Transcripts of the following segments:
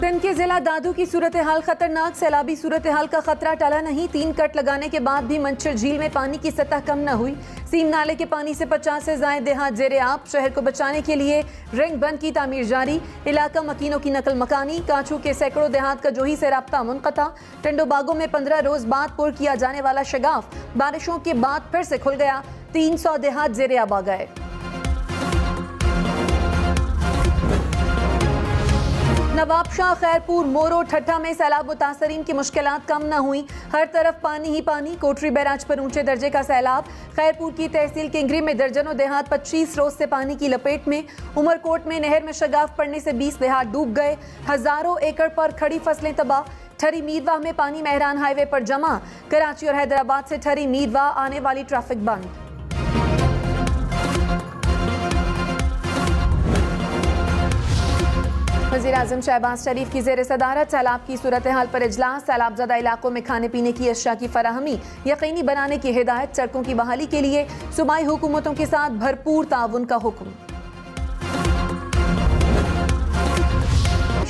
सिंध के जिला दादू की सूरत हाल खतरनाक। सैलाबी सूरत हाल का खतरा टला नहीं। 3 कट लगाने के बाद भी मंचर झील में पानी की सतह कम न हुई। सीम नाले के पानी से 50 से ज्यादा देहात जेरे आब। शहर को बचाने के लिए रिंग बंद की तामीर जारी। इलाका मकीनों की नकल मकानी। कांचू के सैकड़ों देहात का जोही से राब्ता मुनक़ता। टंडो बागों में 15 रोज बाद पुर किया जाने वाला शगाफ बारिशों के बाद फिर से खुल गया। 300 देहात जेरे आब आ गए। नवाब शाह, खैरपुर, मोरो, ठट्ठा में सैलाब मुतासरीन की मुश्किलात कम न हुई। हर तरफ पानी ही पानी। कोटरी बैराज पर ऊंचे दर्जे का सैलाब। खैरपुर की तहसील किंगरी में दर्जनों देहात 25 रोज से पानी की लपेट में। उमरकोट में नहर में शगाफ पड़ने से 20 देहात डूब गए। हजारों एकड़ पर खड़ी फसलें तबाह। ठरी मीरवाह में पानी मेहरान हाईवे पर जमा। कराची और हैदराबाद से ठरी मीरवाह आने वाली ट्रैफिक बंद। वज़ीर-ए-आज़म शहबाज शरीफ की ज़ेर सदारत सैलाब की सूरत हाल पर इजलास। सैलाब ज़दा इलाकों में खाने पीने की अशिया की फराहमी यकीनी बनाने की हिदायत। सड़कों की बहाली के लिए सूबाई हुकूमतों के साथ भरपूर ताउन का हुक्म।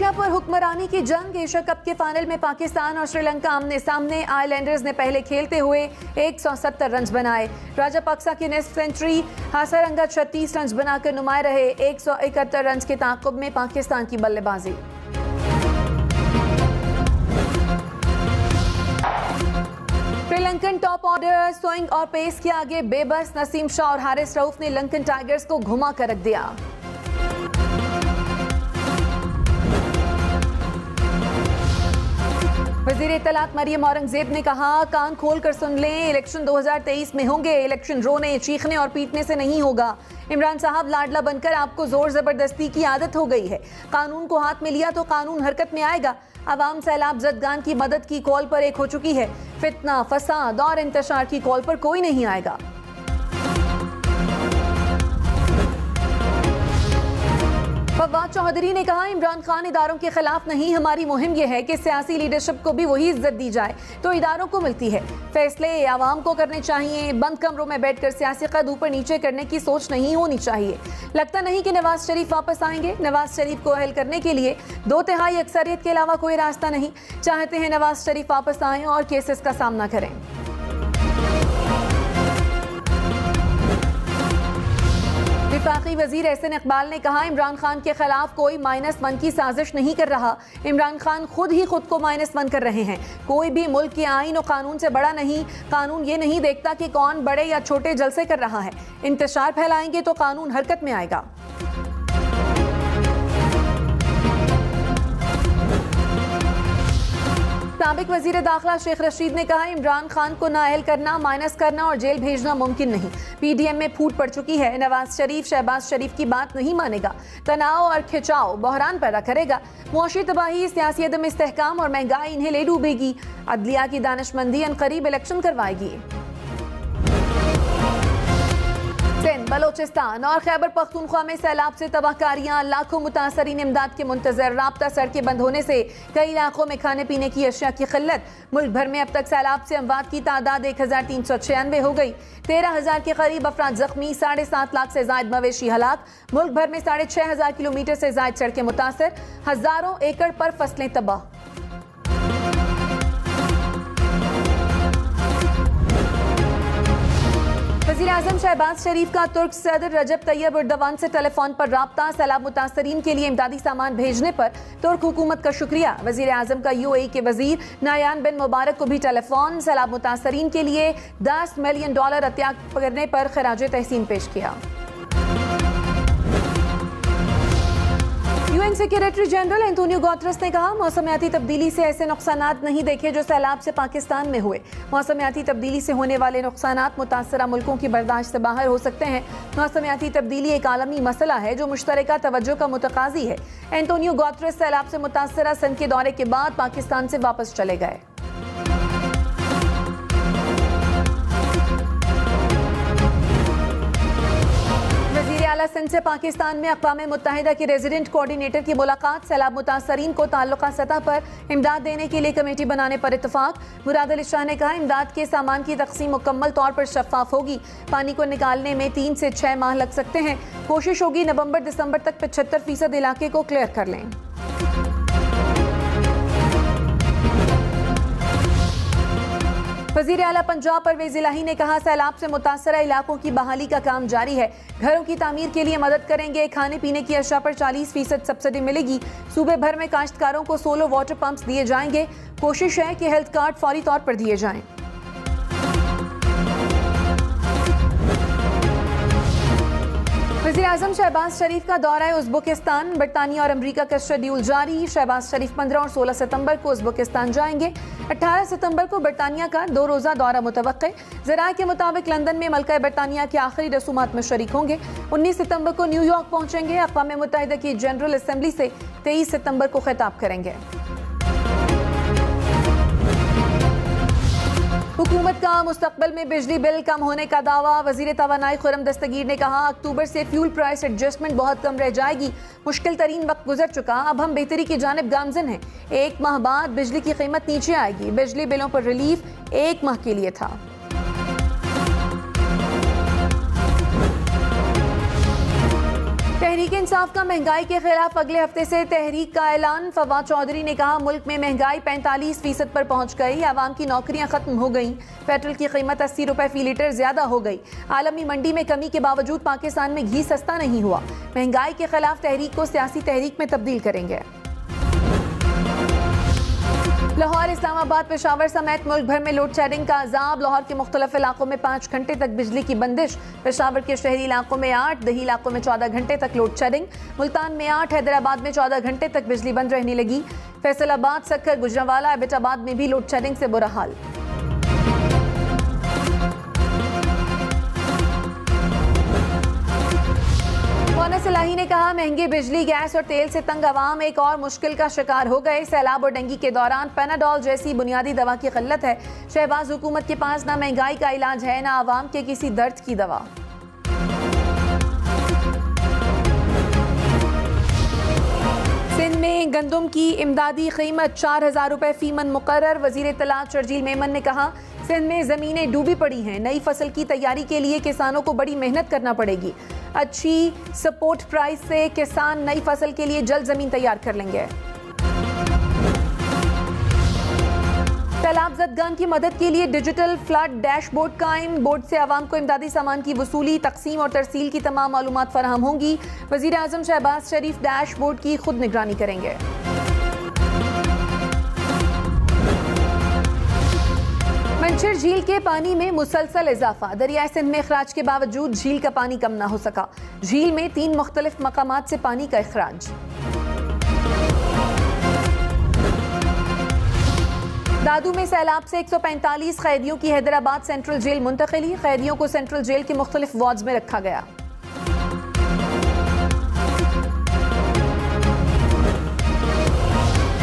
एशिया पर हुक्मरानी की जंग। एशिया कप के फाइनल में पाकिस्तान और श्रीलंका आमने सामने। आइलैंडर्स ने पहले खेलते हुए 170 रन बनाए। राजापक्सा की नेस्ट सेंचुरी। हासरंगा 36 रन बनाकर नुमाए रहे। 171 रन के ताक़ुब में पाकिस्तान की बल्लेबाजी। श्रीलंकन टॉप ऑर्डर स्विंग और पेस के आगे बेबस। नसीम शाह और हारिस रऊफ ने लंकन टाइगर्स को घुमा कर रख दिया। वज़ीर इत्तलात मरियम औरंगजेब ने कहा, कान खोल कर सुन लें, इलेक्शन 2023 में होंगे। इलेक्शन रोने, चीखने और पीटने से नहीं होगा। इमरान साहब, लाडला बनकर आपको जोर जबरदस्ती की आदत हो गई है। कानून को हाथ में लिया तो कानून हरकत में आएगा। अवाम सैलाब जदगान की मदद की कॉल पर एक हो चुकी है। फितना, फसाद और इंतशार की कॉल पर कोई नहीं आएगा। फवाद चौधरी ने कहा, इमरान खान इदारों के खिलाफ नहीं, हमारी मुहिम यह है कि सियासी लीडरशिप को भी वही इज्जत दी जाए तो इदारों को मिलती है। फैसले आवाम को करने चाहिए। बंद कमरों में बैठकर सियासी कद ऊपर नीचे करने की सोच नहीं होनी चाहिए। लगता नहीं कि नवाज शरीफ वापस आएंगे। नवाज शरीफ को अहल करने के लिए 2/3 अक्सरियत के अलावा कोई रास्ता नहीं। चाहते हैं नवाज शरीफ वापस आए और केसेस का सामना करें। वफाकी वजीर एहसन इकबाल ने कहा, इमरान खान के खिलाफ कोई -1 की साजिश नहीं कर रहा। इमरान खान खुद ही खुद को -1 कर रहे हैं। कोई भी मुल्क के आईन और कानून से बड़ा नहीं। कानून ये नहीं देखता कि कौन बड़े या छोटे जलसे कर रहा है। इंतशार फैलाएंगे तो कानून हरकत में आएगा। साबिक वजीर दाखिला शेख रशीद ने कहा, इमरान खान को नाअहल करना, माइनस करना और जेल भेजना मुमकिन नहीं। पीडीएम में फूट पड़ चुकी है। नवाज शरीफ शहबाज शरीफ की बात नहीं मानेगा। तनाव और खिंचाव बहरान पैदा करेगा। मुआशी तबाही, सियासी अदम इस्तेहकाम और महंगाई इन्हें ले डूबेगी। अदलिया की दानिशमंदी अनकरीब इलेक्शन करवाएगी। सिंध, बलोचिस्तान और खैबर पख्तूनख्वा में सैलाब से तबाहकारियां। लाखों मुतासरीन इमदाद के मुंतजर। राब्ता सड़कें बंद होने से कई इलाकों में खाने पीने की अशिया की किल्लत। मुल्क भर में अब तक सैलाब से अमवात की तादाद 1396 हो गई। 13,000 के करीब अफराद जख्मी। 7.5 लाख से जायद मवेशी हलाक। मुल्क भर में 6,500 किलोमीटर से जायद सड़कें मुतासर। हजारों एकड़ पर फसलें तबाह। वज़ीर-ए-आज़म शहबाज शरीफ का तुर्क सदर रजब तैयब एर्दोगान से टेलीफोन पर राब्ता। सैलाब मुतासरीन के लिए इमदादी सामान भेजने पर तुर्क हुकूमत का शुक्रिया। वज़ीर-ए-आज़म का यूएई के वजीर नायान बिन मुबारक को भी टेलीफोन। सैलाब मुतासरीन के लिए $10 मिलियन अतिया करने पर खराज तहसीन पेश किया। UN secretary general Antonio Guterres ने कहा, मौसमियाती तब्दीली से ऐसे नुकसानात नहीं देखे जो सैलाब से पाकिस्तान में हुए। मौसमियाती तब्दीली से होने वाले नुकसानात मुतासरा मुल्कों की बर्दाश्त से बाहर हो सकते हैं। मौसमियाती तब्दीली एक आलमी मसला है जो मुश्तरका तवज्जो का मुतकाजी है। एंटोनियो गुतेरेस सैलाब से मुतासरा सिंध के दौरे के बाद पाकिस्तान से वापस चले गए। आला सिंध से पाकिस्तान में अक़वाम मुत्तहिदा के रेजिडेंट कोऑर्डिनेटर की मुलाकात। सैलाब मुतासरीन को ताल्लुका सतह पर इमदाद देने के लिए कमेटी बनाने पर इत्तफाक। मुराद अली शाह ने कहा, इमदाद के सामान की तकसीम मुकम्मल तौर पर शफाफ होगी। पानी को निकालने में 3 से 6 माह लग सकते हैं। कोशिश होगी नवंबर दिसंबर तक 75% इलाके को क्लियर कर लें। वज़ीर आला पंजाब परवेज़ इलाही ने कहा, सैलाब से मुतासरा इलाकों की बहाली का काम जारी है। घरों की तामीर के लिए मदद करेंगे। खाने पीने की अशया पर 40% सब्सिडी मिलेगी। सूबे भर में काश्तकारों को सोलर वाटर पंप्स दिए जाएंगे। कोशिश है कि हेल्थ कार्ड फौरी तौर पर दिए जाएं। वज़ीर-ए-आज़म शहबाज शरीफ का दौरा उज़्बेकिस्तान। बरतानिया और अमरीका का शेड्यूल जारी। शहबाज शरीफ 15 और 16 सितंबर को उज़्बेकिस्तान जाएंगे। 18 सितंबर को बरतानिया का 2 रोज़ा दौरा मुतवक्के। ज़राए के मुताबिक लंदन में मल्का बरतानिया के आखिरी रसूमात में शरीक होंगे। 19 सितंबर को न्यूयॉर्क पहुंचेंगे। अक़वाम मुत्तहिदा की जनरल असम्बली से 23 सितंबर को खिताब करेंगे। हुकूमत का मुस्तकबिल में बिजली बिल कम होने का दावा। वज़ीर तवानाई खुर्रम दस्तगीर ने कहा, अक्टूबर से फ्यूल प्राइस एडजस्टमेंट बहुत कम रह जाएगी। मुश्किल तरीन वक्त गुजर चुका, अब हम बेहतरी की जानिब गामज़न हैं। 1 माह बाद बिजली की कीमत नीचे आएगी। बिजली बिलों पर रिलीफ 1 माह के लिए था। तहरीक इंसाफ का महंगाई के खिलाफ अगले हफ्ते से तहरीक का ऐलान। फवाद चौधरी ने कहा, मुल्क में महंगाई 45% पर पहुंच गई। आवाम की नौकरियां खत्म हो गई। पेट्रोल की कीमत 80 रुपए फी लीटर ज्यादा हो गई। आलमी मंडी में कमी के बावजूद पाकिस्तान में घी सस्ता नहीं हुआ। महंगाई के खिलाफ तहरीक को सियासी तहरीक में तब्दील करेंगे। लाहौर, इस्लामाबाद, पेशावर समेत मुल्क भर में लोड शेडिंग का अजाब। लाहौर के मुख्तलिफ इलाकों में 5 घंटे तक बिजली की बंदिश। पेशावर के शहरी इलाकों में 8, दही इलाकों में 14 घंटे तक लोड शेडिंग। मुल्तान में 8, हैदराबाद में 14 घंटे तक बिजली बंद रहने लगी। फैसलाबाद, सक्कर, गुजरांवाला, एबटाबाद में भी लोड शेडिंग से बुरा हाल। मोहनस इलाही ने कहा, महंगी बिजली, गैस और तेल से तंग अवाम एक और मुश्किल का शिकार हो गए। सैलाब और डेंगू के दौरान पैनाडोल जैसी बुनियादी दवा की किल्लत है। शहबाज, हुकूमत के पास ना महंगाई का इलाज है, ना अवाम के किसी दर्द की दवा। सिंध में गंदम की इमदादी कीमत 4000 रुपए फी मन मुकर्रर। वजीर इत्तलात शर्जील मेमन ने कहा, सिंध में ज़मीनें डूबी पड़ी हैं। नई फसल की तैयारी के लिए किसानों को बड़ी मेहनत करना पड़ेगी। अच्छी सपोर्ट प्राइस से किसान नई फसल के लिए जल्द ज़मीन तैयार कर लेंगे। सैलाब ज़दगान की मदद के लिए डिजिटल फ्लड डैशबोर्ड कायम। बोर्ड से आवाम को इमदादी सामान की वसूली, तकसीम और तरसील की तमाम मालूमात फराहम होंगी। वज़ीर आज़म शहबाज शरीफ डैशबोर्ड की खुद निगरानी करेंगे। मंचर झील के पानी में मुसलसल इजाफा। दरियाए सिंध में इखराज के बावजूद झील का पानी कम ना हो सका। झील में 3 मुख्तलिफ मकामात से पानी का इखराज। दादू में सैलाब से 145 कैदियों की हैदराबाद सेंट्रल जेल मुंतकिली। कैदियों को सेंट्रल जेल के मुख्तलिफ वार्ड्स में रखा गया।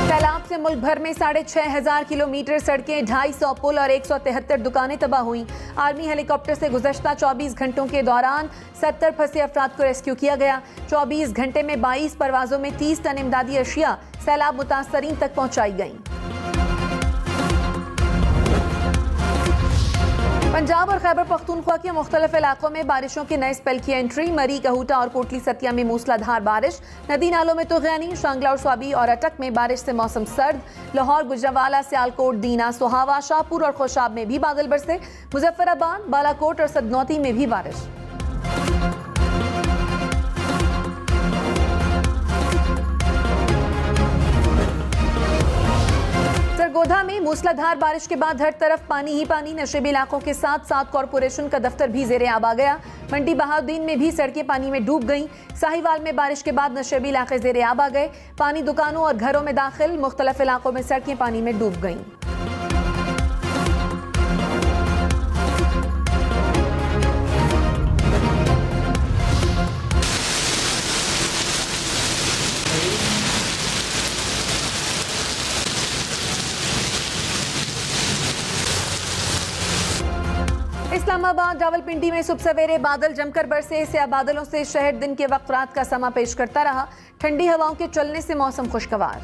सैलाब से मुल्क भर में 6500 किलोमीटर सड़कें, 250 पुल और 173 दुकानें तबाह हुई। आर्मी हेलीकॉप्टर से गुज़श्ता 24 घंटों के दौरान 70 फंसे अफराद को रेस्क्यू किया गया। 24 घंटे में 22 परवाजों में 30 टन इमदादी अशिया सैलाब मुतासरीन तक पहुंचाई गई। पंजाब और खैबर पख्तूनख्वा के मुख्तलिफ इलाकों में बारिशों के नए स्पेल की एंट्री। मरी, कहूटा और कोटली सतिया में मूसलाधार बारिश। नदी नालों में तुग़यानी। शांगला और स्वाबी और अटक में बारिश से मौसम सर्द। लाहौर, गुजरांवाला, सियालकोट, दीना, सोहावा, शाहपुर और खुशाब में भी बादल बरसे। मुजफ्फराबाद, बालाकोट और सदनौती में भी बारिश। सरगोधा में मूसलाधार बारिश के बाद हर तरफ पानी ही पानी। नशेबी इलाकों के साथ साथ कॉरपोरेशन का दफ्तर भी ज़ेरे आब आ गया। मंडी बहाउद्दीन में भी सड़कें पानी में डूब गईं। साहिवाल में बारिश के बाद नशेबी इलाके ज़ेरे आब आ गए। पानी दुकानों और घरों में दाखिल। मुख्तलिफ इलाकों में सड़कें पानी में डूब गईं। इस्लामाबाद, रावलपिंडी में सुबह सवेरे बादल जमकर बरसे। स्याह बादलों से शहर दिन के वक्त रात का समा पेश करता रहा। ठंडी हवाओं के चलने से मौसम खुशगवार।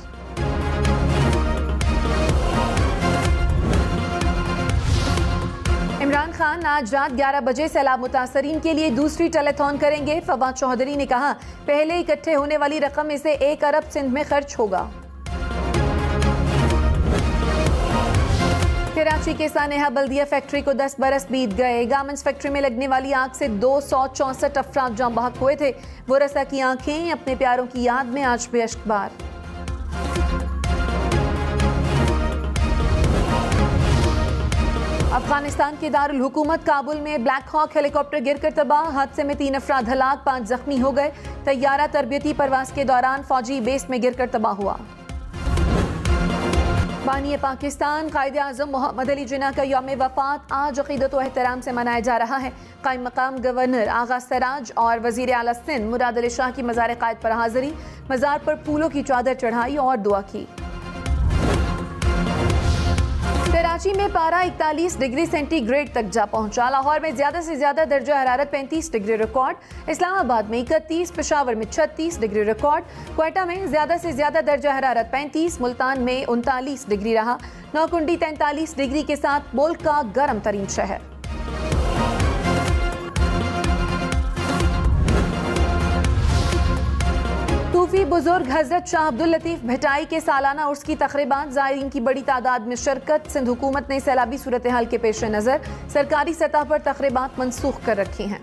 इमरान खान आज रात 11 बजे सैलाब मुतासरीन के लिए दूसरी टेलीथॉन करेंगे। फवाद चौधरी ने कहा, पहले इकट्ठे होने वाली रकम में से 1 अरब सिंध में खर्च होगा। कराची के सानेहा बल्दिया फैक्ट्री को 10 बरस बीत गए। गारमेंट्स फैक्ट्री में लगने वाली आग से 264 अफराद जान बहक हुए थे। वो रसा की आंखें अपने प्यारों की याद में आज भी अश्कबार। अफगानिस्तान के दारुल हुकूमत काबुल में ब्लैक हॉक हेलीकॉप्टर गिरकर तबाह। हादसे में 3 अफराद हलाक, 5 जख्मी हो गए। तैयारा तरबियती परवाज के दौरान फौजी बेस में गिरकर तबाह हुआ। बानी पाकिस्तान कायदे आज़म मोहम्मद अली जिन्ना का यौम वफ़ात आज अक़ीदत व एहतराम से मनाया जा रहा है। कायम मकाम गवर्नर आगा सराज और वज़ीर आला सिंध मुराद अली शाह की मज़ार क़ायद पर हाज़िरी, मज़ार पर फूलों की चादर चढ़ाई और दुआ की। कराची में पारा 41 डिग्री सेंटीग्रेड तक जा पहुंचा। लाहौर में ज्यादा से ज्यादा दर्जा हरारत 35 डिग्री रिकॉर्ड। इस्लामाबाद में 31, पेशावर में 36 डिग्री रिकॉर्ड। क्वेटा में ज्यादा से ज्यादा दर्जा हरारत 35, मुल्तान में 39 डिग्री रहा। नौकुंडी 43 डिग्री के साथ मुल्क का गर्म तरीन शहर। सूफी बुजुर्ग हजरत शाह अब्दुल लतीफ भटाई के सालाना उर्स की तकरीबात, ज़ायरीन की बड़ी तादाद में शिरकत। सिंध हुकूमत ने सैलाबी सूरत हाल के पेश नज़र सरकारी सतह पर तकरीबात मनसूख कर रखी हैं।